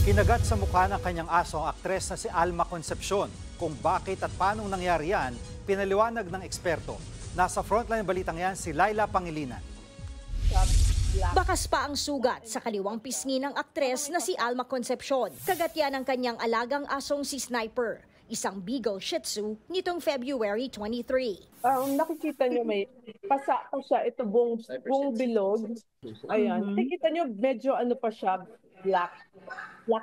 Kinagat sa mukha ng kanyang aso ang aktres na si Alma Concepcion. Kung bakit at paanong nangyari yan, pinaliwanag ng eksperto. Nasa frontline balitang yan si Laila Pangilinan. Bakas pa ang sugat sa kaliwang pisngi ng aktres na si Alma Concepcion. Kagat yan ang kanyang alagang asong si Sniper, isang Beagle Shih Tzu nitong February 23. Nakikita nyo may pasa pa siya, ito buong bilog. Ayan, nakikita nyo medyo ano pa siya, black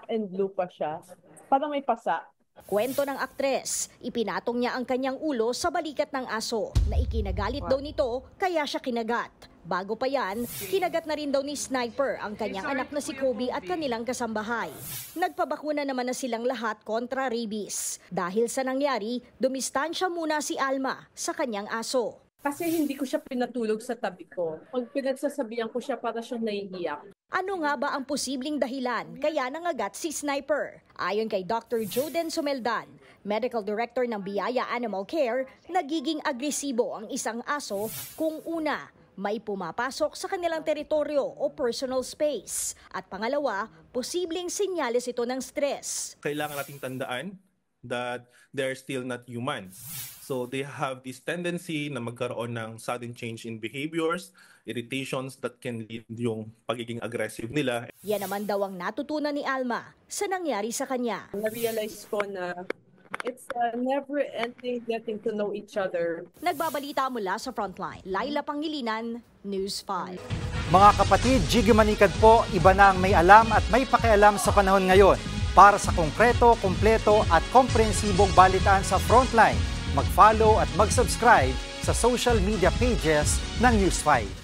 and blue pa siya. Parang may pasa. Kwento ng aktres, ipinatong niya ang kanyang ulo sa balikat ng aso na ikinagalit daw nito kaya siya kinagat. Bago pa yan, kinagat na rin daw ni Sniper ang kanyang anak na si Kobe at kanilang kasambahay. Nagpabakuna naman na silang lahat kontra rabies. Dahil sa nangyari, dumistansya muna si Alma sa kanyang aso. Kasi hindi ko siya pinatulog sa tabi ko. Pag pinagsasabihan ko siya, para siyang naiiyak. Ano nga ba ang posibleng dahilan kaya nangagat si Sniper? Ayon kay Dr. Joden Sumeldan, Medical Director ng Biyaya Animal Care, nagiging agresibo ang isang aso kung una, may pumapasok sa kanilang teritoryo o personal space. At pangalawa, posibleng senyales ito ng stress. Kailangan nating tandaan that they're still not human. So they have this tendency na magkaroon ng sudden change in behaviors, irritations that can lead yung pagiging aggressive nila. Yan naman daw ang natutunan ni Alma sa nangyari sa kanya. Na-realize ko na it's a never-ending getting to know each other. Nagbabalita mula sa Frontline, Laila Pangilinan, News 5. Mga kapatid, Jiggy Manikad po, iba na ang may alam at may pakialam sa panahon ngayon. Para sa konkreto, kumpleto at komprehensibong balitaan sa Frontline, mag-follow at mag-subscribe sa social media pages ng News 5.